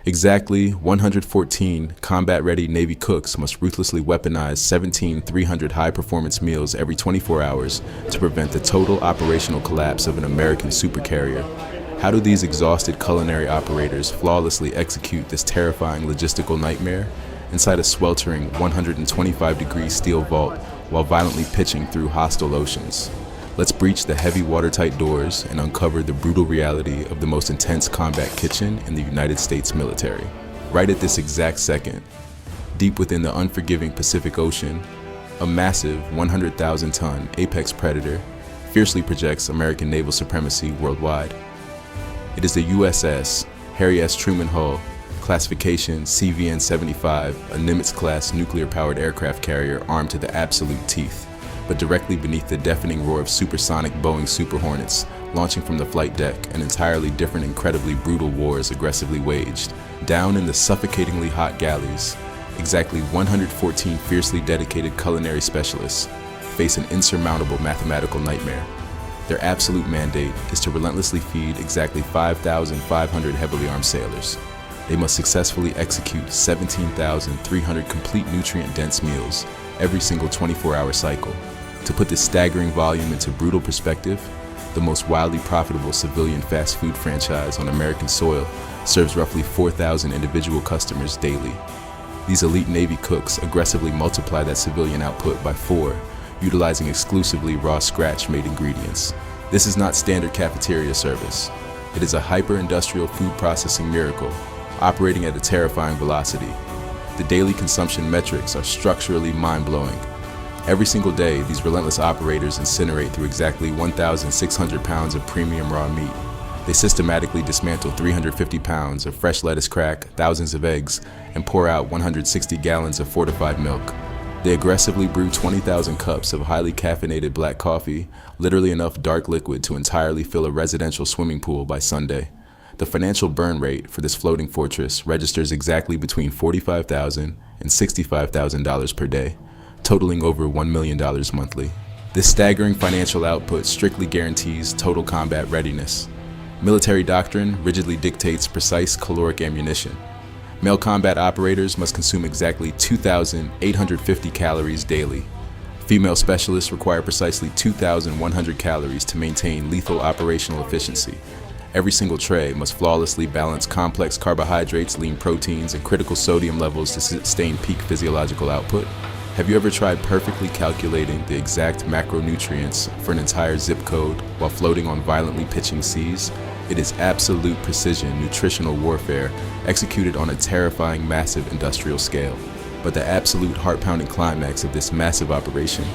Exactly 114 combat-ready Navy cooks must ruthlessly weaponize 17 300 high-performance meals every 24 hours to prevent the total operational collapse of an American supercarrier. How do these exhausted culinary operators flawlessly execute this terrifying logistical nightmare inside a sweltering 125-degree steel vault while violently pitching through hostile oceans? Let's breach the heavy watertight doors and uncover the brutal reality of the most intense combat kitchen in the United States military. Right at this exact second, deep within the unforgiving Pacific Ocean, a massive 100,000-ton apex predator fiercely projects American naval supremacy worldwide. It is the USS Harry S. Truman Hull, classification CVN-75, a Nimitz-class nuclear-powered aircraft carrier armed to the absolute teeth, but directly beneath the deafening roar of supersonic Boeing Super Hornets launching from the flight deck, an entirely different, incredibly brutal war is aggressively waged. Down in the suffocatingly hot galleys, exactly 114 fiercely dedicated culinary specialists face an insurmountable mathematical nightmare. Their absolute mandate is to relentlessly feed exactly 5,500 heavily armed sailors. They must successfully execute 17,300 complete nutrient-dense meals every single 24-hour cycle. To put this staggering volume into brutal perspective, the most wildly profitable civilian fast food franchise on American soil serves roughly 4,000 individual customers daily. These elite Navy cooks aggressively multiply that civilian output by 4, utilizing exclusively raw scratch-made ingredients. This is not standard cafeteria service. It is a hyper-industrial food processing miracle, operating at a terrifying velocity. The daily consumption metrics are structurally mind-blowing. Every single day, these relentless operators incinerate through exactly 1,600 pounds of premium raw meat. They systematically dismantle 350 pounds of fresh lettuce crack, thousands of eggs, and pour out 160 gallons of fortified milk. They aggressively brew 20,000 cups of highly caffeinated black coffee, literally enough dark liquid to entirely fill a residential swimming pool by Sunday. The financial burn rate for this floating fortress registers exactly between $45,000 and $65,000 per day, totaling over $1 million monthly. This staggering financial output strictly guarantees total combat readiness. Military doctrine rigidly dictates precise caloric ammunition. Male combat operators must consume exactly 2,850 calories daily. Female specialists require precisely 2,100 calories to maintain lethal operational efficiency. Every single tray must flawlessly balance complex carbohydrates, lean proteins, and critical sodium levels to sustain peak physiological output. Have you ever tried perfectly calculating the exact macronutrients for an entire zip code while floating on violently pitching seas? It is absolute precision nutritional warfare executed on a terrifying, massive industrial scale. But the absolute heart-pounding climax of this massive operation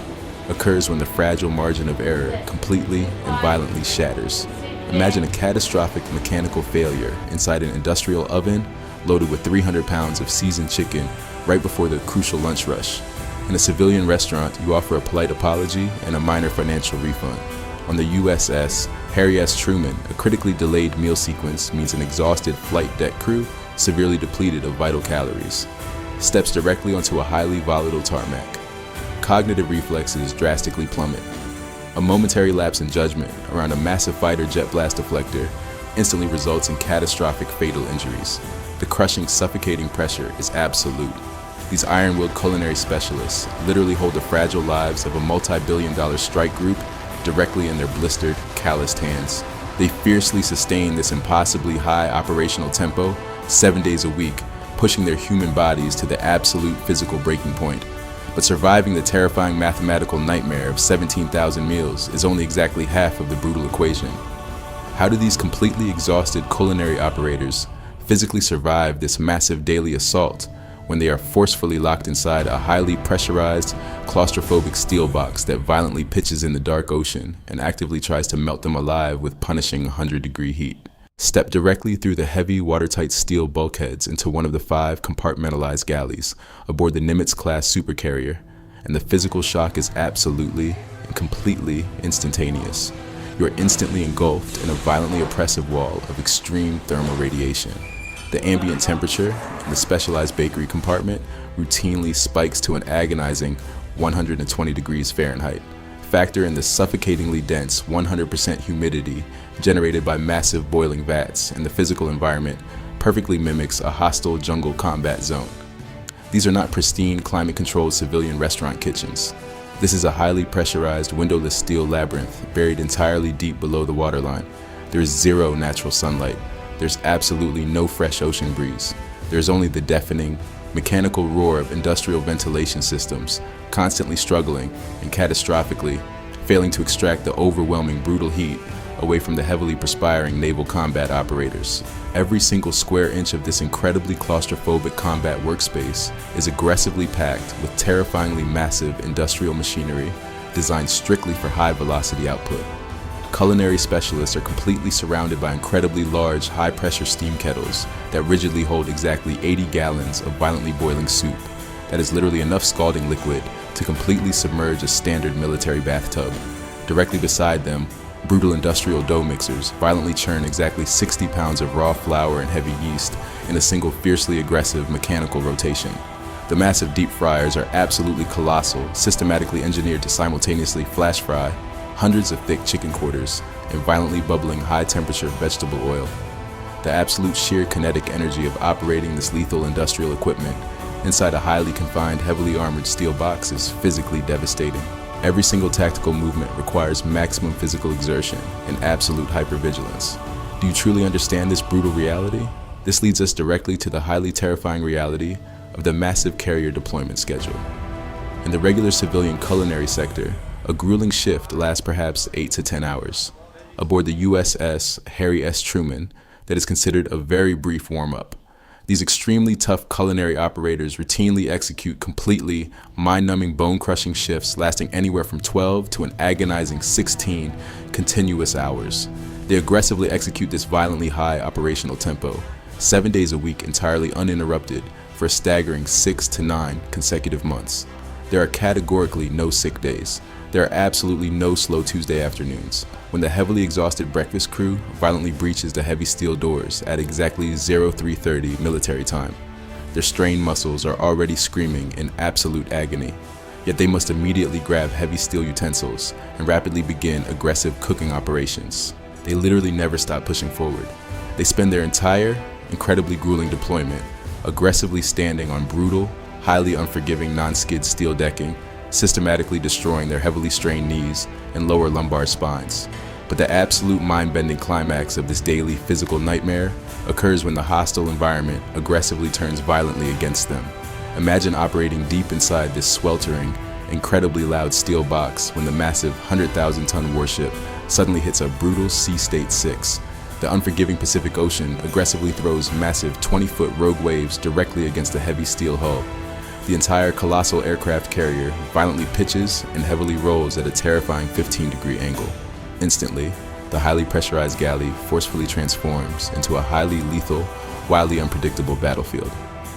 occurs when the fragile margin of error completely and violently shatters. Imagine a catastrophic mechanical failure inside an industrial oven loaded with 300 pounds of seasoned chicken right before the crucial lunch rush. In a civilian restaurant, you offer a polite apology and a minor financial refund. On the USS Harry S. Truman, a critically delayed meal sequence means an exhausted flight deck crew severely depleted of vital calories steps directly onto a highly volatile tarmac. Cognitive reflexes drastically plummet. A momentary lapse in judgment around a massive fighter jet blast deflector instantly results in catastrophic fatal injuries. The crushing, suffocating pressure is absolute. These iron-willed culinary specialists literally hold the fragile lives of a multi-billion-dollar strike group directly in their blistered, calloused hands. They fiercely sustain this impossibly high operational tempo 7 days a week, pushing their human bodies to the absolute physical breaking point. But surviving the terrifying mathematical nightmare of 17,000 meals is only exactly half of the brutal equation. How do these completely exhausted culinary operators physically survive this massive daily assault when they are forcefully locked inside a highly pressurized, claustrophobic steel box that violently pitches in the dark ocean and actively tries to melt them alive with punishing 100-degree heat? Step directly through the heavy, watertight steel bulkheads into one of the 5 compartmentalized galleys aboard the Nimitz-class supercarrier, and the physical shock is absolutely and completely instantaneous. You are instantly engulfed in a violently oppressive wall of extreme thermal radiation. The ambient temperature in the specialized bakery compartment routinely spikes to an agonizing 120 degrees Fahrenheit. Factor in the suffocatingly dense 100% humidity generated by massive boiling vats, and the physical environment perfectly mimics a hostile jungle combat zone. These are not pristine, climate-controlled civilian restaurant kitchens. This is a highly pressurized, windowless steel labyrinth buried entirely deep below the waterline. There is zero natural sunlight. There's absolutely no fresh ocean breeze. There's only the deafening, mechanical roar of industrial ventilation systems, constantly struggling and catastrophically failing to extract the overwhelming brutal heat away from the heavily perspiring naval combat operators. Every single square inch of this incredibly claustrophobic combat workspace is aggressively packed with terrifyingly massive industrial machinery designed strictly for high velocity output. Culinary specialists are completely surrounded by incredibly large, high-pressure steam kettles that rigidly hold exactly 80 gallons of violently boiling soup. That is literally enough scalding liquid to completely submerge a standard military bathtub. Directly beside them, brutal industrial dough mixers violently churn exactly 60 pounds of raw flour and heavy yeast in a single fiercely aggressive mechanical rotation. The massive deep fryers are absolutely colossal, systematically engineered to simultaneously flash fry hundreds of thick chicken quarters in violently bubbling high-temperature vegetable oil. The absolute sheer kinetic energy of operating this lethal industrial equipment inside a highly confined, heavily armored steel box is physically devastating. Every single tactical movement requires maximum physical exertion and absolute hypervigilance. Do you truly understand this brutal reality? This leads us directly to the highly terrifying reality of the massive carrier deployment schedule. In the regular civilian culinary sector, a grueling shift lasts perhaps 8 to 10 hours. Aboard the USS Harry S. Truman, that is considered a very brief warm-up. These extremely tough culinary operators routinely execute completely mind-numbing, bone-crushing shifts lasting anywhere from 12 to an agonizing 16 continuous hours. They aggressively execute this violently high operational tempo, 7 days a week entirely uninterrupted for a staggering 6 to 9 consecutive months. There are categorically no sick days. There are absolutely no slow Tuesday afternoons, when the heavily exhausted breakfast crew violently breaches the heavy steel doors at exactly 0330 military time. Their strained muscles are already screaming in absolute agony, yet they must immediately grab heavy steel utensils and rapidly begin aggressive cooking operations. They literally never stop pushing forward. They spend their entire, incredibly grueling deployment aggressively standing on brutal, highly unforgiving non-skid steel decking, systematically destroying their heavily strained knees and lower lumbar spines. But the absolute mind-bending climax of this daily physical nightmare occurs when the hostile environment aggressively turns violently against them. Imagine operating deep inside this sweltering, incredibly loud steel box when the massive 100,000-ton warship suddenly hits a brutal Sea State 6. The unforgiving Pacific Ocean aggressively throws massive 20-foot rogue waves directly against the heavy steel hull. The entire colossal aircraft carrier violently pitches and heavily rolls at a terrifying 15-degree angle. Instantly, the highly pressurized galley forcefully transforms into a highly lethal, wildly unpredictable battlefield.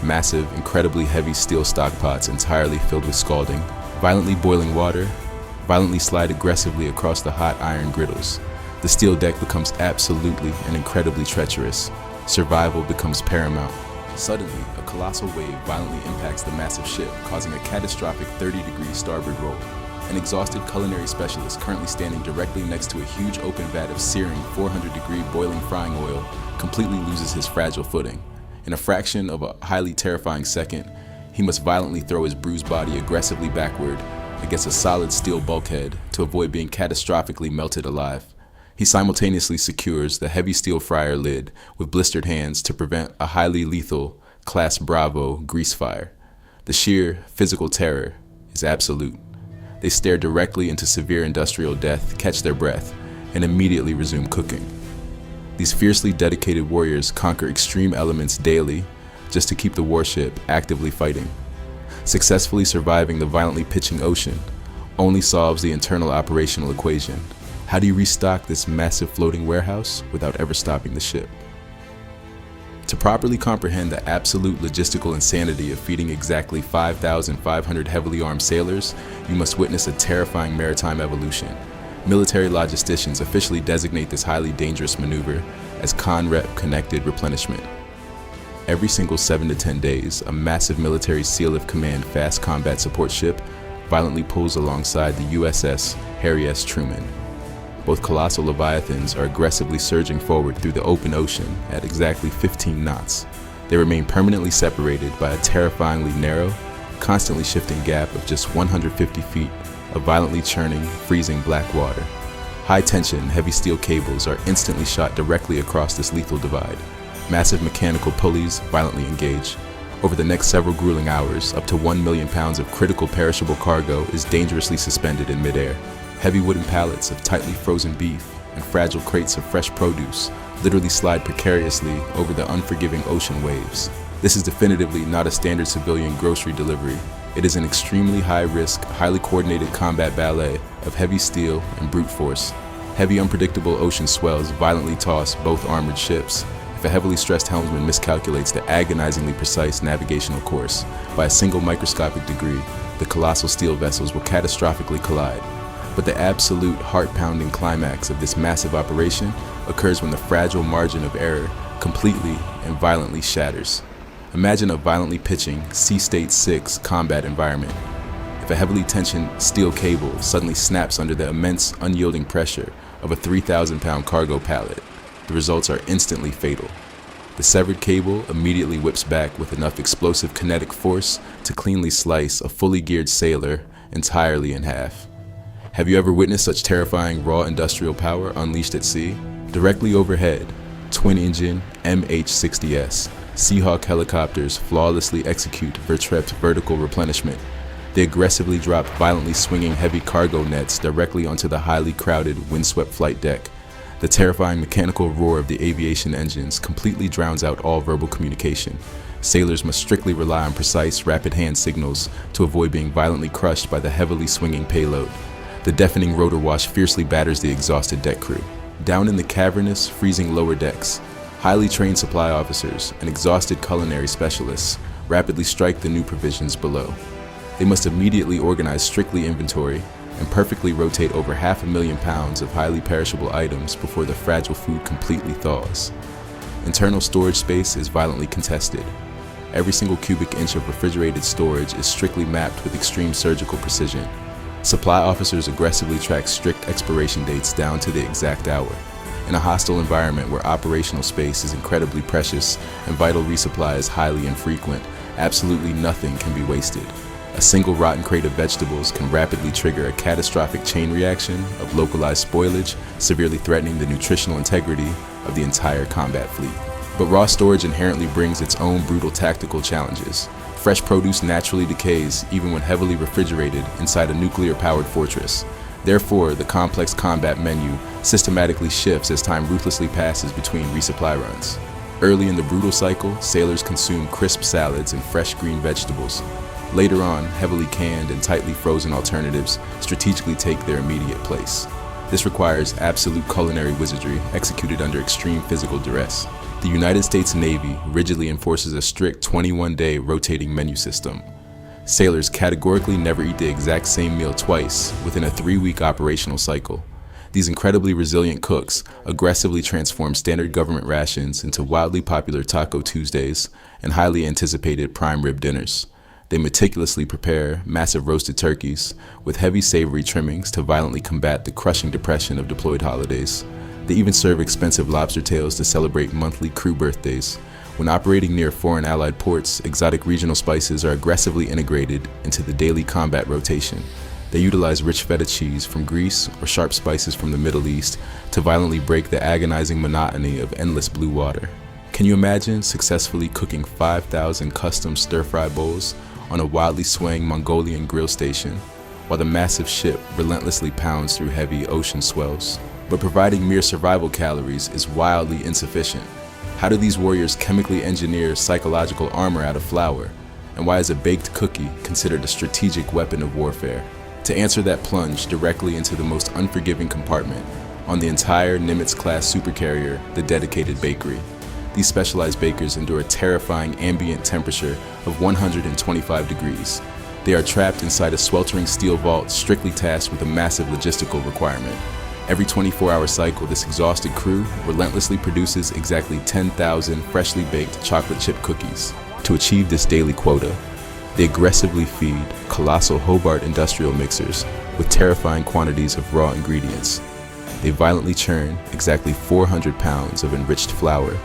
Massive, incredibly heavy steel stockpots entirely filled with scalding, violently boiling water, violently slide aggressively across the hot iron griddles. The steel deck becomes absolutely and incredibly treacherous. Survival becomes paramount. Suddenly, a colossal wave violently impacts the massive ship, causing a catastrophic 30-degree starboard roll. An exhausted culinary specialist currently standing directly next to a huge open vat of searing 400-degree boiling frying oil completely loses his fragile footing. In a fraction of a highly terrifying second, he must violently throw his bruised body aggressively backward against a solid steel bulkhead to avoid being catastrophically melted alive. He simultaneously secures the heavy steel fryer lid with blistered hands to prevent a highly lethal Class Bravo grease fire. The sheer physical terror is absolute. They stare directly into severe industrial death, catch their breath, and immediately resume cooking. These fiercely dedicated warriors conquer extreme elements daily just to keep the warship actively fighting. Successfully surviving the violently pitching ocean only solves the internal operational equation. How do you restock this massive floating warehouse without ever stopping the ship? To properly comprehend the absolute logistical insanity of feeding exactly 5,500 heavily armed sailors, you must witness a terrifying maritime evolution. Military logisticians officially designate this highly dangerous maneuver as CONREP connected replenishment. Every single 7 to 10 days, a massive military SEALIF Command fast combat support ship violently pulls alongside the USS Harry S. Truman. Both colossal leviathans are aggressively surging forward through the open ocean at exactly 15 knots. They remain permanently separated by a terrifyingly narrow, constantly shifting gap of just 150 feet of violently churning, freezing black water. High-tension, heavy steel cables are instantly shot directly across this lethal divide. Massive mechanical pulleys violently engage. Over the next several grueling hours, up to 1 million pounds of critical perishable cargo is dangerously suspended in midair. Heavy wooden pallets of tightly frozen beef and fragile crates of fresh produce literally slide precariously over the unforgiving ocean waves. This is definitively not a standard civilian grocery delivery. It is an extremely high-risk, highly coordinated combat ballet of heavy steel and brute force. Heavy, unpredictable ocean swells violently toss both armored ships. If a heavily stressed helmsman miscalculates the agonizingly precise navigational course by a single microscopic degree, the colossal steel vessels will catastrophically collide. But the absolute heart-pounding climax of this massive operation occurs when the fragile margin of error completely and violently shatters. Imagine a violently pitching Sea State 6 combat environment. If a heavily tensioned steel cable suddenly snaps under the immense, unyielding pressure of a 3,000-pound cargo pallet, the results are instantly fatal. The severed cable immediately whips back with enough explosive kinetic force to cleanly slice a fully geared sailor entirely in half. Have you ever witnessed such terrifying raw industrial power unleashed at sea? Directly overhead, twin-engine MH-60S Seahawk helicopters flawlessly execute Vertrept vertical replenishment. They aggressively drop violently swinging heavy cargo nets directly onto the highly crowded, windswept flight deck. The terrifying mechanical roar of the aviation engines completely drowns out all verbal communication. Sailors must strictly rely on precise, rapid hand signals to avoid being violently crushed by the heavily swinging payload. The deafening rotor wash fiercely batters the exhausted deck crew. Down in the cavernous, freezing lower decks, highly trained supply officers and exhausted culinary specialists rapidly strike the new provisions below. They must immediately organize strictly inventory and perfectly rotate over 500,000 pounds of highly perishable items before the fragile food completely thaws. Internal storage space is violently contested. Every single cubic inch of refrigerated storage is strictly mapped with extreme surgical precision. Supply officers aggressively track strict expiration dates down to the exact hour. In a hostile environment where operational space is incredibly precious and vital resupply is highly infrequent, absolutely nothing can be wasted. A single rotten crate of vegetables can rapidly trigger a catastrophic chain reaction of localized spoilage, severely threatening the nutritional integrity of the entire combat fleet. But raw storage inherently brings its own brutal tactical challenges. Fresh produce naturally decays even when heavily refrigerated inside a nuclear-powered fortress. Therefore, the complex combat menu systematically shifts as time ruthlessly passes between resupply runs. Early in the brutal cycle, sailors consume crisp salads and fresh green vegetables. Later on, heavily canned and tightly frozen alternatives strategically take their immediate place. This requires absolute culinary wizardry executed under extreme physical duress. The United States Navy rigidly enforces a strict 21-day rotating menu system. Sailors categorically never eat the exact same meal twice within a 3-week operational cycle. These incredibly resilient cooks aggressively transform standard government rations into wildly popular Taco Tuesdays and highly anticipated prime rib dinners. They meticulously prepare massive roasted turkeys with heavy savory trimmings to violently combat the crushing depression of deployed holidays. They even serve expensive lobster tails to celebrate monthly crew birthdays. When operating near foreign allied ports, exotic regional spices are aggressively integrated into the daily combat rotation. They utilize rich feta cheese from Greece or sharp spices from the Middle East to violently break the agonizing monotony of endless blue water. Can you imagine successfully cooking 5,000 custom stir-fry bowls on a wildly swaying Mongolian grill station while the massive ship relentlessly pounds through heavy ocean swells? But providing mere survival calories is wildly insufficient. How do these warriors chemically engineer psychological armor out of flour? And why is a baked cookie considered a strategic weapon of warfare? To answer that, plunge directly into the most unforgiving compartment on the entire Nimitz-class supercarrier, the dedicated bakery. These specialized bakers endure a terrifying ambient temperature of 125 degrees. They are trapped inside a sweltering steel vault strictly tasked with a massive logistical requirement. Every 24-hour cycle, this exhausted crew relentlessly produces exactly 10,000 freshly baked chocolate chip cookies. To achieve this daily quota, they aggressively feed colossal Hobart industrial mixers with terrifying quantities of raw ingredients. They violently churn exactly 400 pounds of enriched flour,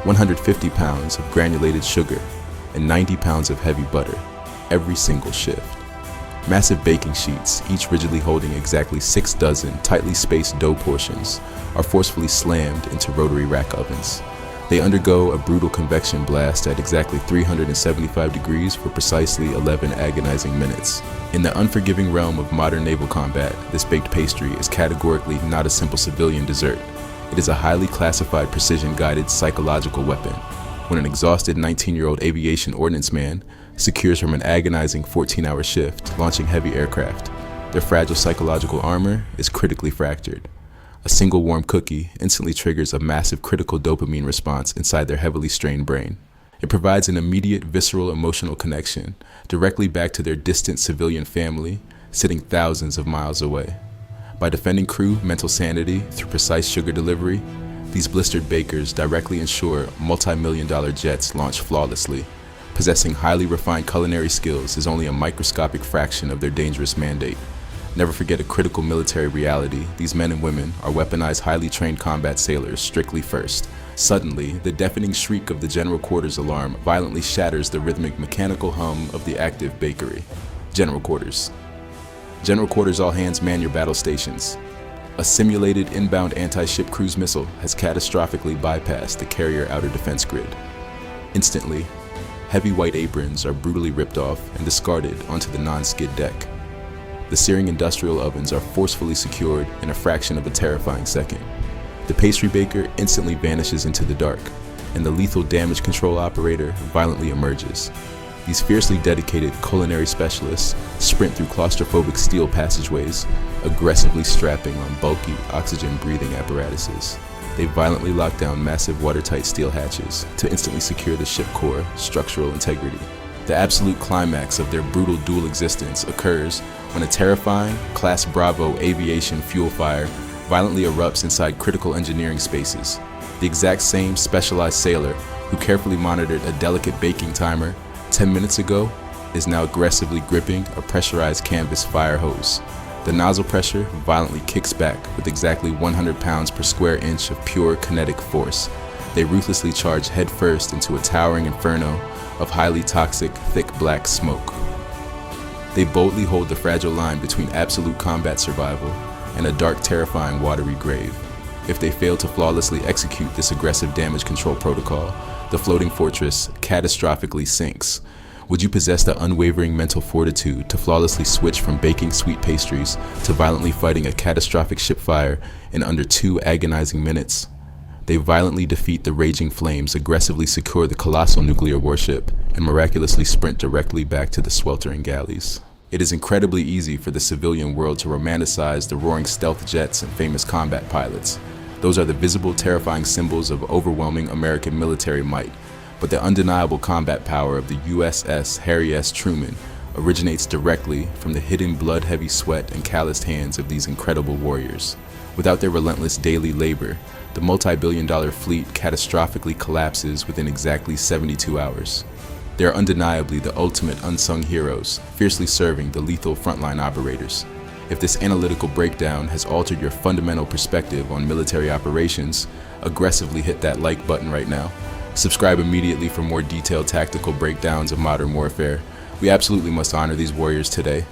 150 pounds of granulated sugar, and 90 pounds of heavy butter every single shift. Massive baking sheets, each rigidly holding exactly 6 dozen tightly spaced dough portions, are forcefully slammed into rotary rack ovens. They undergo a brutal convection blast at exactly 375 degrees for precisely 11 agonizing minutes. In the unforgiving realm of modern naval combat, this baked pastry is categorically not a simple civilian dessert. It is a highly classified, precision-guided psychological weapon. When an exhausted 19-year-old aviation ordnance man secures from an agonizing 14-hour shift, launching heavy aircraft, their fragile psychological armor is critically fractured. A single warm cookie instantly triggers a massive critical dopamine response inside their heavily strained brain. It provides an immediate visceral emotional connection directly back to their distant civilian family, sitting thousands of miles away. By defending crew mental sanity through precise sugar delivery, these blistered bakers directly ensure multi-million-dollar jets launch flawlessly. Possessing highly refined culinary skills is only a microscopic fraction of their dangerous mandate. Never forget a critical military reality. These men and women are weaponized, highly trained combat sailors strictly first. Suddenly, the deafening shriek of the general quarters alarm violently shatters the rhythmic mechanical hum of the active bakery. General quarters. General quarters, all hands man your battle stations. A simulated inbound anti-ship cruise missile has catastrophically bypassed the carrier outer defense grid. Instantly, heavy white aprons are brutally ripped off and discarded onto the non-skid deck. The searing industrial ovens are forcefully secured in a fraction of a terrifying second. The pastry baker instantly vanishes into the dark, and the lethal damage control operator violently emerges. These fiercely dedicated culinary specialists sprint through claustrophobic steel passageways, aggressively strapping on bulky oxygen-breathing apparatuses. They violently lock down massive watertight steel hatches to instantly secure the ship core structural integrity. The absolute climax of their brutal dual existence occurs when a terrifying Class Bravo aviation fuel fire violently erupts inside critical engineering spaces. The exact same specialized sailor who carefully monitored a delicate baking timer 10 minutes ago is now aggressively gripping a pressurized canvas fire hose. The nozzle pressure violently kicks back with exactly 100 pounds per square inch of pure kinetic force. They ruthlessly charge headfirst into a towering inferno of highly toxic, thick black smoke. They boldly hold the fragile line between absolute combat survival and a dark, terrifying, watery grave. If they fail to flawlessly execute this aggressive damage control protocol, the floating fortress catastrophically sinks. Would you possess the unwavering mental fortitude to flawlessly switch from baking sweet pastries to violently fighting a catastrophic ship fire in under 2 agonizing minutes? They violently defeat the raging flames, aggressively secure the colossal nuclear warship, and miraculously sprint directly back to the sweltering galleys. It is incredibly easy for the civilian world to romanticize the roaring stealth jets and famous combat pilots. Those are the visible, terrifying symbols of overwhelming American military might. But the undeniable combat power of the USS Harry S. Truman originates directly from the hidden blood-heavy sweat and calloused hands of these incredible warriors. Without their relentless daily labor, the multi-billion-dollar fleet catastrophically collapses within exactly 72 hours. They are undeniably the ultimate unsung heroes, fiercely serving the lethal frontline operators. If this analytical breakdown has altered your fundamental perspective on military operations, aggressively hit that like button right now. Subscribe immediately for more detailed tactical breakdowns of modern warfare. We absolutely must honor these warriors today.